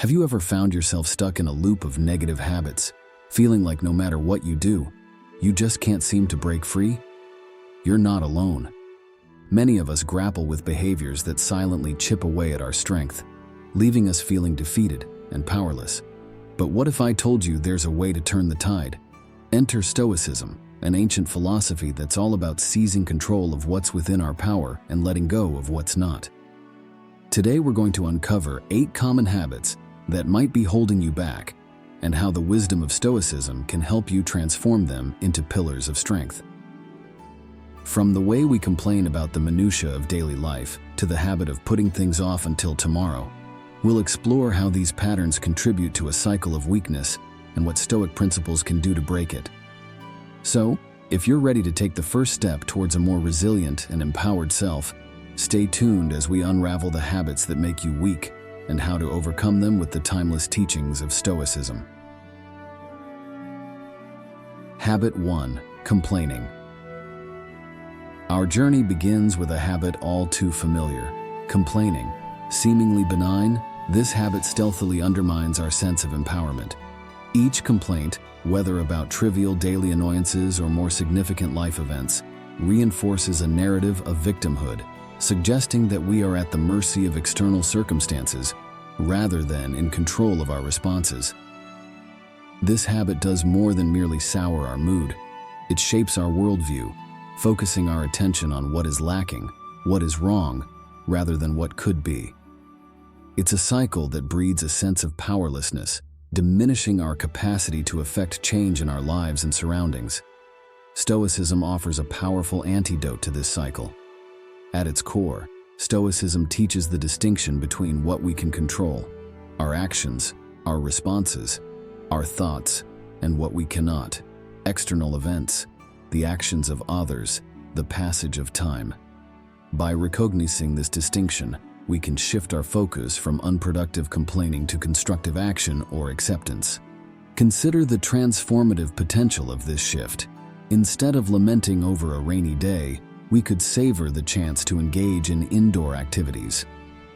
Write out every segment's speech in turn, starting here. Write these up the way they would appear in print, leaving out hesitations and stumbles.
Have you ever found yourself stuck in a loop of negative habits, feeling like no matter what you do, you just can't seem to break free? You're not alone. Many of us grapple with behaviors that silently chip away at our strength, leaving us feeling defeated and powerless. But what if I told you there's a way to turn the tide? Enter Stoicism, an ancient philosophy that's all about seizing control of what's within our power and letting go of what's not. Today we're going to uncover 8 common habits that might be holding you back, and how the wisdom of Stoicism can help you transform them into pillars of strength. From the way we complain about the minutiae of daily life to the habit of putting things off until tomorrow, we'll explore how these patterns contribute to a cycle of weakness and what Stoic principles can do to break it. So, if you're ready to take the first step towards a more resilient and empowered self, stay tuned as we unravel the habits that make you weak and how to overcome them with the timeless teachings of Stoicism. Habit 1. Complaining. Our journey begins with a habit all too familiar: complaining. Seemingly benign, this habit stealthily undermines our sense of empowerment. Each complaint, whether about trivial daily annoyances or more significant life events, reinforces a narrative of victimhood, suggesting that we are at the mercy of external circumstances rather than in control of our responses. This habit does more than merely sour our mood. It shapes our worldview, focusing our attention on what is lacking, what is wrong, rather than what could be. It's a cycle that breeds a sense of powerlessness, diminishing our capacity to affect change in our lives and surroundings. Stoicism offers a powerful antidote to this cycle. At its core, Stoicism teaches the distinction between what we can control, our actions, our responses, our thoughts, and what we cannot, external events, the actions of others, the passage of time. By recognizing this distinction, we can shift our focus from unproductive complaining to constructive action or acceptance. Consider the transformative potential of this shift. Instead of lamenting over a rainy day, we could savor the chance to engage in indoor activities.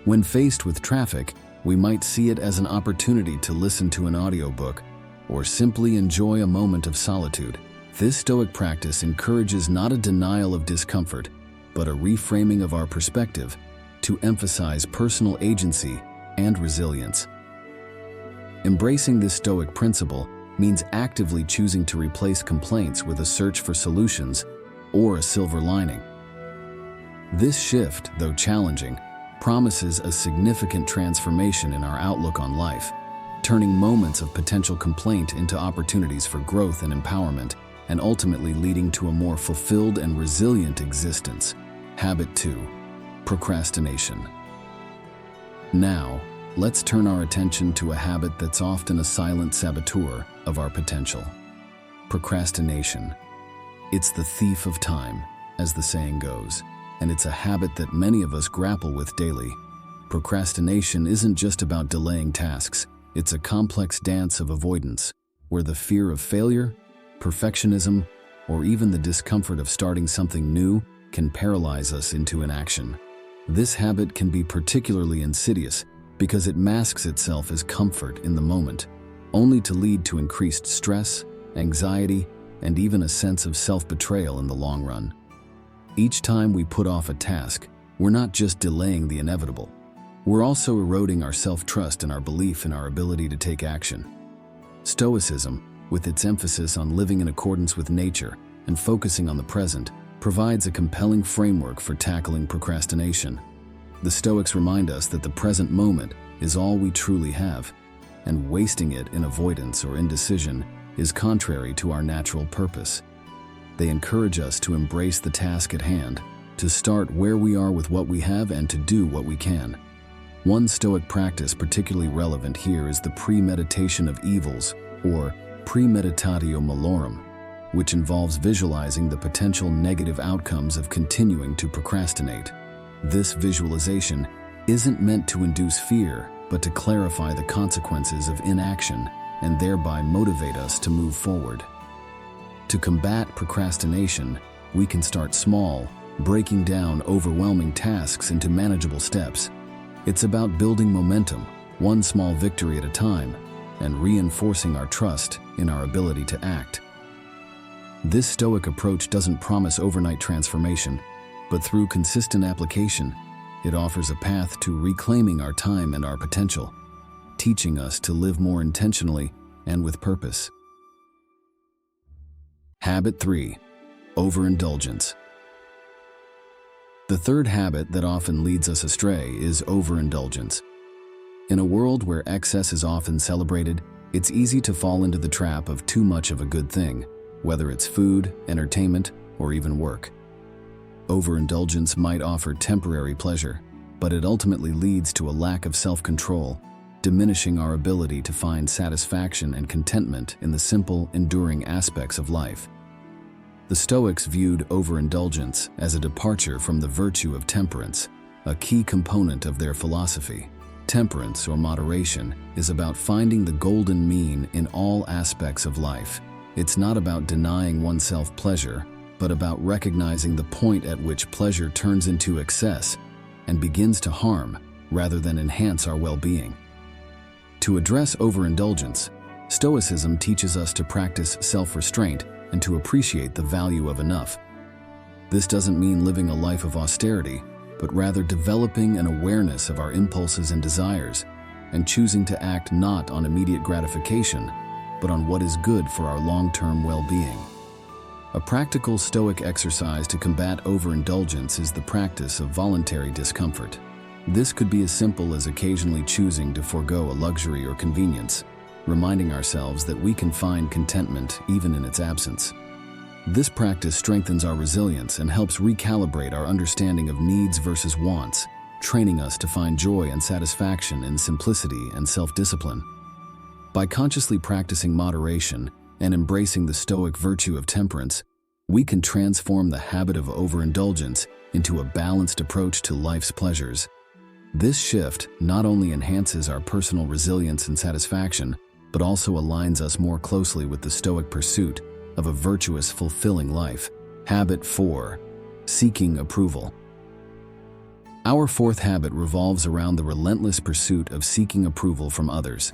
When faced with traffic, we might see it as an opportunity to listen to an audiobook or simply enjoy a moment of solitude. This Stoic practice encourages not a denial of discomfort, but a reframing of our perspective to emphasize personal agency and resilience. Embracing this Stoic principle means actively choosing to replace complaints with a search for solutions or a silver lining. This shift, though challenging, promises a significant transformation in our outlook on life, turning moments of potential complaint into opportunities for growth and empowerment, and ultimately leading to a more fulfilled and resilient existence. Habit 2. Procrastination. Now, let's turn our attention to a habit that's often a silent saboteur of our potential: procrastination. It's the thief of time, as the saying goes, and it's a habit that many of us grapple with daily. Procrastination isn't just about delaying tasks, it's a complex dance of avoidance, where the fear of failure, perfectionism, or even the discomfort of starting something new can paralyze us into inaction. This habit can be particularly insidious because it masks itself as comfort in the moment, only to lead to increased stress, anxiety, and even a sense of self-betrayal in the long run. Each time we put off a task, we're not just delaying the inevitable. We're also eroding our self-trust and our belief in our ability to take action. Stoicism, with its emphasis on living in accordance with nature and focusing on the present, provides a compelling framework for tackling procrastination. The Stoics remind us that the present moment is all we truly have, and wasting it in avoidance or indecision is contrary to our natural purpose. They encourage us to embrace the task at hand, to start where we are with what we have, and to do what we can. One Stoic practice particularly relevant here is the premeditation of evils, or premeditatio malorum, which involves visualizing the potential negative outcomes of continuing to procrastinate. This visualization isn't meant to induce fear, but to clarify the consequences of inaction and thereby motivate us to move forward. To combat procrastination, we can start small, breaking down overwhelming tasks into manageable steps. It's about building momentum, one small victory at a time, and reinforcing our trust in our ability to act. This Stoic approach doesn't promise overnight transformation, but through consistent application, it offers a path to reclaiming our time and our potential, teaching us to live more intentionally and with purpose. Habit 3. Overindulgence. The third habit that often leads us astray is overindulgence. In a world where excess is often celebrated, it's easy to fall into the trap of too much of a good thing, whether it's food, entertainment, or even work. Overindulgence might offer temporary pleasure, but it ultimately leads to a lack of self-control, diminishing our ability to find satisfaction and contentment in the simple, enduring aspects of life. The Stoics viewed overindulgence as a departure from the virtue of temperance, a key component of their philosophy. Temperance, or moderation, is about finding the golden mean in all aspects of life. It's not about denying oneself pleasure, but about recognizing the point at which pleasure turns into excess and begins to harm rather than enhance our well-being. To address overindulgence, Stoicism teaches us to practice self-restraint and to appreciate the value of enough. This doesn't mean living a life of austerity, but rather developing an awareness of our impulses and desires and choosing to act not on immediate gratification, but on what is good for our long-term well-being. A practical Stoic exercise to combat overindulgence is the practice of voluntary discomfort. This could be as simple as occasionally choosing to forego a luxury or convenience, reminding ourselves that we can find contentment even in its absence. This practice strengthens our resilience and helps recalibrate our understanding of needs versus wants, training us to find joy and satisfaction in simplicity and self-discipline. By consciously practicing moderation and embracing the Stoic virtue of temperance, we can transform the habit of overindulgence into a balanced approach to life's pleasures. This shift not only enhances our personal resilience and satisfaction, but also aligns us more closely with the Stoic pursuit of a virtuous, fulfilling life. Habit 4. Seeking approval. Our fourth habit revolves around the relentless pursuit of seeking approval from others.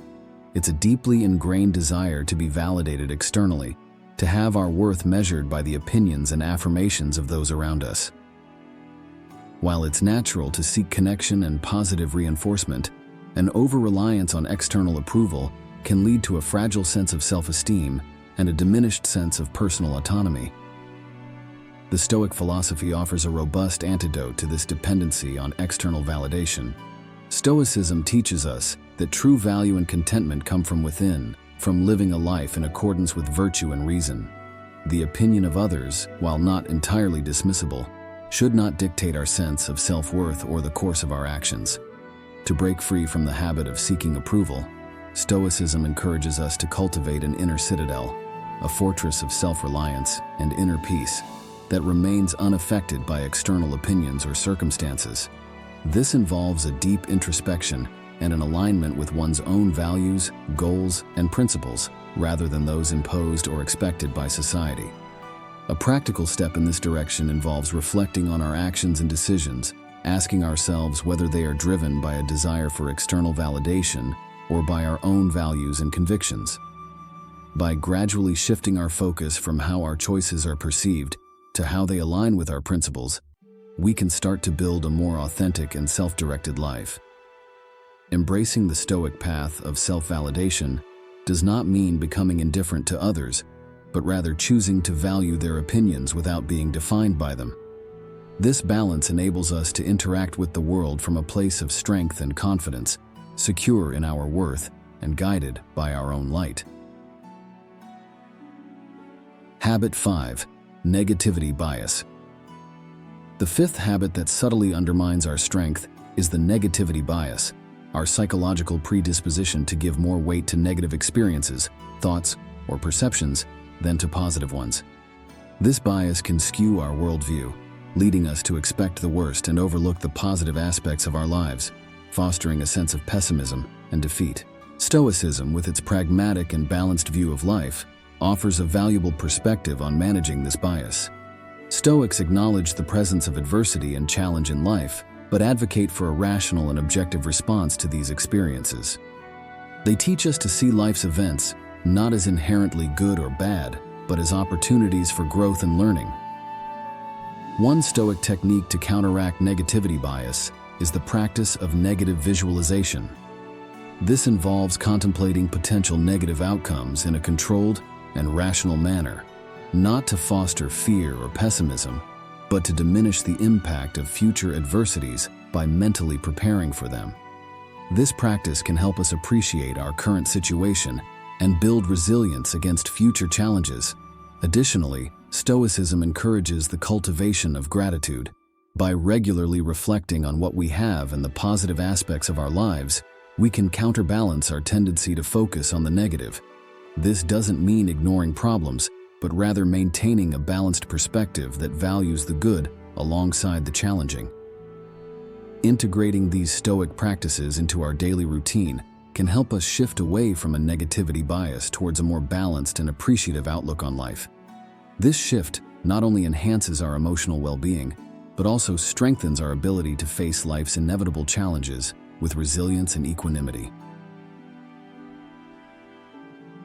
It's a deeply ingrained desire to be validated externally, to have our worth measured by the opinions and affirmations of those around us. While it's natural to seek connection and positive reinforcement, an over-reliance on external approval can lead to a fragile sense of self-esteem and a diminished sense of personal autonomy. The Stoic philosophy offers a robust antidote to this dependency on external validation. Stoicism teaches us that true value and contentment come from within, from living a life in accordance with virtue and reason. The opinion of others, while not entirely dismissible, should not dictate our sense of self-worth or the course of our actions. To break free from the habit of seeking approval, Stoicism encourages us to cultivate an inner citadel, a fortress of self-reliance and inner peace that remains unaffected by external opinions or circumstances. This involves a deep introspection and an alignment with one's own values, goals, and principles, rather than those imposed or expected by society. A practical step in this direction involves reflecting on our actions and decisions, asking ourselves whether they are driven by a desire for external validation or by our own values and convictions. By gradually shifting our focus from how our choices are perceived to how they align with our principles, we can start to build a more authentic and self-directed life. Embracing the Stoic path of self-validation does not mean becoming indifferent to others, but rather choosing to value their opinions without being defined by them. This balance enables us to interact with the world from a place of strength and confidence, secure in our worth and guided by our own light. Habit 5. Negativity bias. The fifth habit that subtly undermines our strength is the negativity bias, our psychological predisposition to give more weight to negative experiences, thoughts, or perceptions than to positive ones. This bias can skew our worldview, leading us to expect the worst and overlook the positive aspects of our lives, fostering a sense of pessimism and defeat. Stoicism, with its pragmatic and balanced view of life, offers a valuable perspective on managing this bias. Stoics acknowledge the presence of adversity and challenge in life, but advocate for a rational and objective response to these experiences. They teach us to see life's events not as inherently good or bad, but as opportunities for growth and learning. One Stoic technique to counteract negativity bias is the practice of negative visualization. This involves contemplating potential negative outcomes in a controlled and rational manner, not to foster fear or pessimism, but to diminish the impact of future adversities by mentally preparing for them. This practice can help us appreciate our current situation and build resilience against future challenges. Additionally, Stoicism encourages the cultivation of gratitude. By regularly reflecting on what we have and the positive aspects of our lives, we can counterbalance our tendency to focus on the negative. This doesn't mean ignoring problems, but rather maintaining a balanced perspective that values the good alongside the challenging. Integrating these Stoic practices into our daily routine can help us shift away from a negativity bias towards a more balanced and appreciative outlook on life. This shift not only enhances our emotional well-being, but also strengthens our ability to face life's inevitable challenges with resilience and equanimity.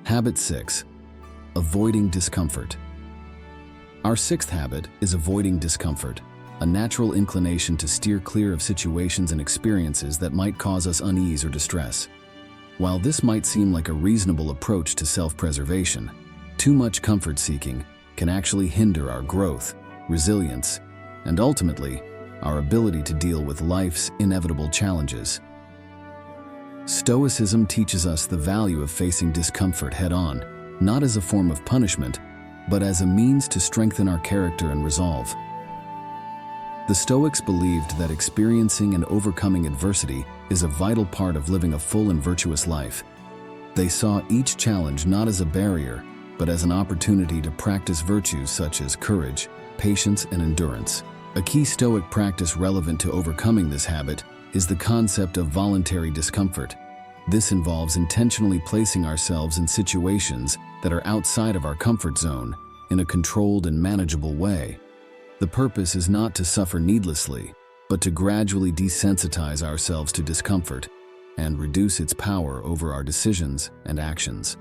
Habit 6. Avoiding discomfort. Our sixth habit is avoiding discomfort, a natural inclination to steer clear of situations and experiences that might cause us unease or distress. While this might seem like a reasonable approach to self-preservation, too much comfort-seeking can actually hinder our growth, resilience, and ultimately, our ability to deal with life's inevitable challenges. Stoicism teaches us the value of facing discomfort head-on, not as a form of punishment, but as a means to strengthen our character and resolve. The Stoics believed that experiencing and overcoming adversity is a vital part of living a full and virtuous life. They saw each challenge not as a barrier, but as an opportunity to practice virtues such as courage, patience, and endurance. A key Stoic practice relevant to overcoming this habit is the concept of voluntary discomfort. This involves intentionally placing ourselves in situations that are outside of our comfort zone in a controlled and manageable way. The purpose is not to suffer needlessly, but to gradually desensitize ourselves to discomfort and reduce its power over our decisions and actions.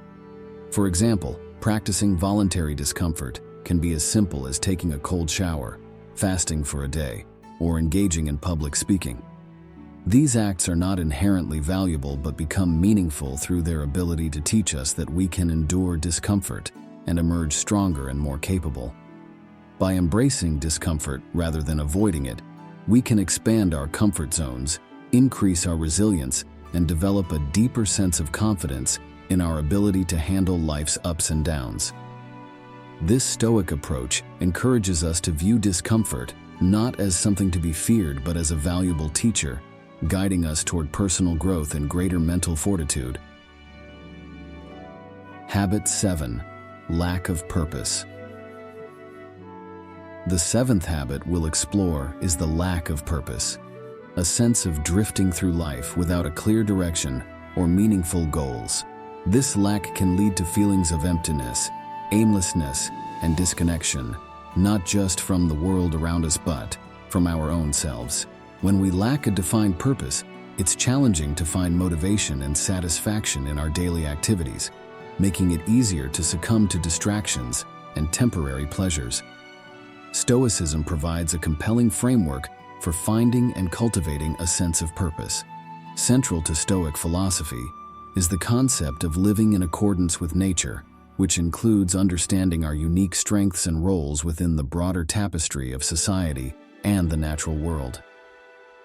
For example, practicing voluntary discomfort can be as simple as taking a cold shower, fasting for a day, or engaging in public speaking. These acts are not inherently valuable but become meaningful through their ability to teach us that we can endure discomfort and emerge stronger and more capable. By embracing discomfort rather than avoiding it, we can expand our comfort zones, increase our resilience, and develop a deeper sense of confidence in our ability to handle life's ups and downs. This Stoic approach encourages us to view discomfort not as something to be feared but as a valuable teacher, guiding us toward personal growth and greater mental fortitude. Habit 7. Lack of purpose. The seventh habit we'll explore is the lack of purpose, a sense of drifting through life without a clear direction or meaningful goals. This lack can lead to feelings of emptiness, aimlessness, and disconnection, not just from the world around us but from our own selves. When we lack a defined purpose, it's challenging to find motivation and satisfaction in our daily activities, making it easier to succumb to distractions and temporary pleasures. Stoicism provides a compelling framework for finding and cultivating a sense of purpose. Central to Stoic philosophy is the concept of living in accordance with nature, which includes understanding our unique strengths and roles within the broader tapestry of society and the natural world.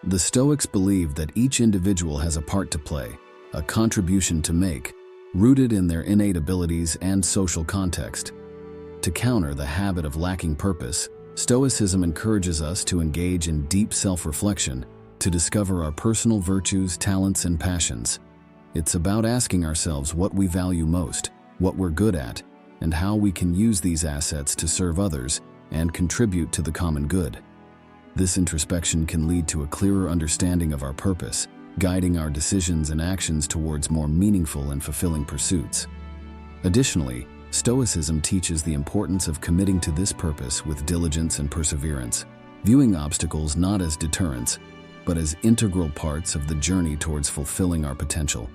The Stoics believed that each individual has a part to play, a contribution to make, rooted in their innate abilities and social context. To counter the habit of lacking purpose, Stoicism encourages us to engage in deep self-reflection, to discover our personal virtues, talents, and passions. It's about asking ourselves what we value most, what we're good at, and how we can use these assets to serve others and contribute to the common good. This introspection can lead to a clearer understanding of our purpose, guiding our decisions and actions towards more meaningful and fulfilling pursuits. Additionally, Stoicism teaches the importance of committing to this purpose with diligence and perseverance, viewing obstacles not as deterrents, but as integral parts of the journey towards fulfilling our potential.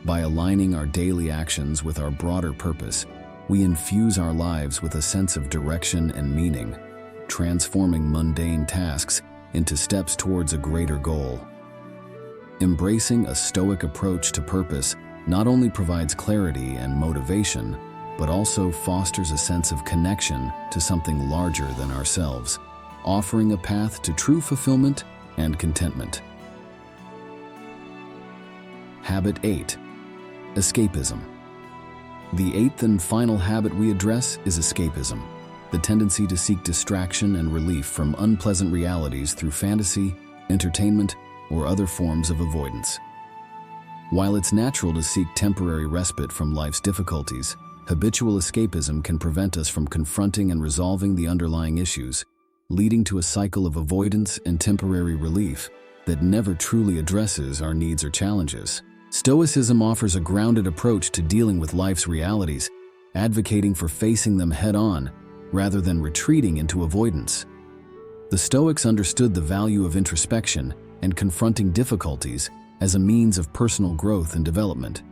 By aligning our daily actions with our broader purpose, we infuse our lives with a sense of direction and meaning, transforming mundane tasks into steps towards a greater goal. Embracing a Stoic approach to purpose not only provides clarity and motivation, but also fosters a sense of connection to something larger than ourselves, offering a path to true fulfillment and contentment. Habit 8. Escapism. The eighth and final habit we address is escapism, the tendency to seek distraction and relief from unpleasant realities through fantasy, entertainment, or other forms of avoidance. While it's natural to seek temporary respite from life's difficulties, habitual escapism can prevent us from confronting and resolving the underlying issues, leading to a cycle of avoidance and temporary relief that never truly addresses our needs or challenges. Stoicism offers a grounded approach to dealing with life's realities, advocating for facing them head-on rather than retreating into avoidance. The Stoics understood the value of introspection and confronting difficulties as a means of personal growth and development.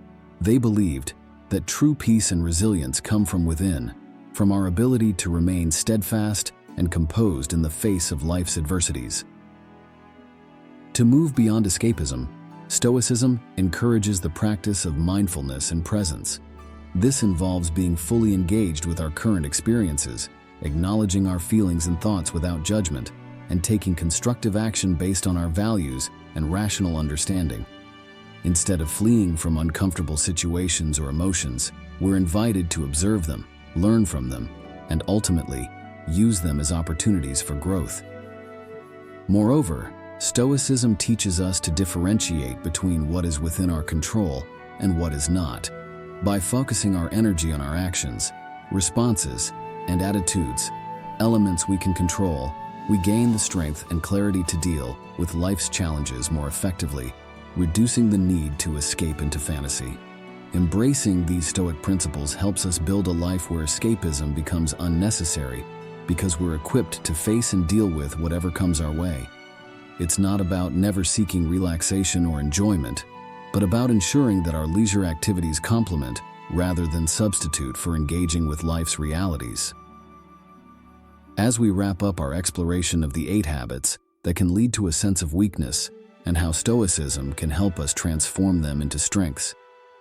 They believed that true peace and resilience come from within, from our ability to remain steadfast and composed in the face of life's adversities. To move beyond escapism, Stoicism encourages the practice of mindfulness and presence. This involves being fully engaged with our current experiences, acknowledging our feelings and thoughts without judgment, and taking constructive action based on our values and rational understanding. Instead of fleeing from uncomfortable situations or emotions, we're invited to observe them, learn from them, and ultimately use them as opportunities for growth. Moreover, Stoicism teaches us to differentiate between what is within our control and what is not. By focusing our energy on our actions, responses, and attitudes, elements we can control, we gain the strength and clarity to deal with life's challenges more effectively, reducing the need to escape into fantasy. Embracing these Stoic principles helps us build a life where escapism becomes unnecessary because we're equipped to face and deal with whatever comes our way. It's not about never seeking relaxation or enjoyment, but about ensuring that our leisure activities complement rather than substitute for engaging with life's realities. As we wrap up our exploration of the 8 habits that can lead to a sense of weakness and how Stoicism can help us transform them into strengths,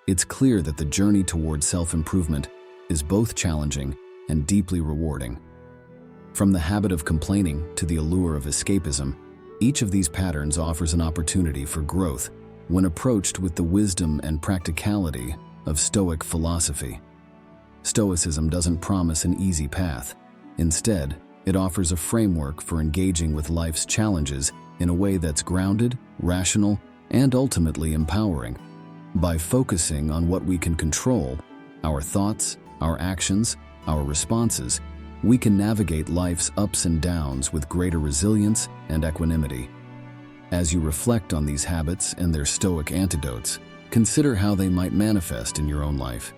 it's clear that the journey toward self-improvement is both challenging and deeply rewarding. From the habit of complaining to the allure of escapism, each of these patterns offers an opportunity for growth when approached with the wisdom and practicality of Stoic philosophy. Stoicism doesn't promise an easy path. Instead, it offers a framework for engaging with life's challenges in a way that's grounded, rational, and ultimately empowering. By focusing on what we can control, our thoughts, our actions, our responses, we can navigate life's ups and downs with greater resilience and equanimity. As you reflect on these habits and their Stoic antidotes, consider how they might manifest in your own life.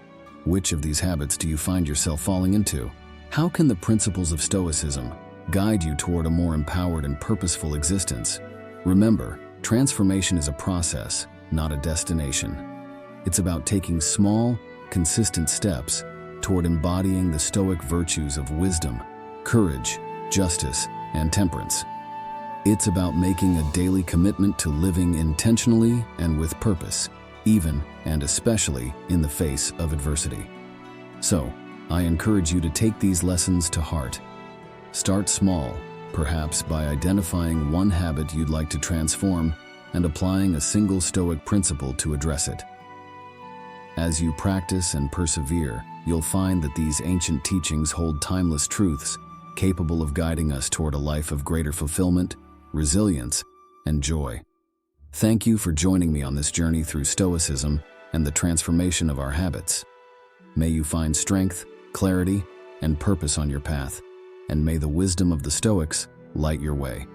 Which of these habits do you find yourself falling into? How can the principles of Stoicism guide you toward a more empowered and purposeful existence? Remember, transformation is a process, not a destination. It's about taking small, consistent steps toward embodying the Stoic virtues of wisdom, courage, justice, and temperance. It's about making a daily commitment to living intentionally and with purpose, even and especially in the face of adversity. So, I encourage you to take these lessons to heart. Start small, perhaps by identifying one habit you'd like to transform and applying a single Stoic principle to address it. As you practice and persevere, you'll find that these ancient teachings hold timeless truths, capable of guiding us toward a life of greater fulfillment, resilience, and joy. Thank you for joining me on this journey through Stoicism and the transformation of our habits. May you find strength, clarity, and purpose on your path, and may the wisdom of the Stoics light your way.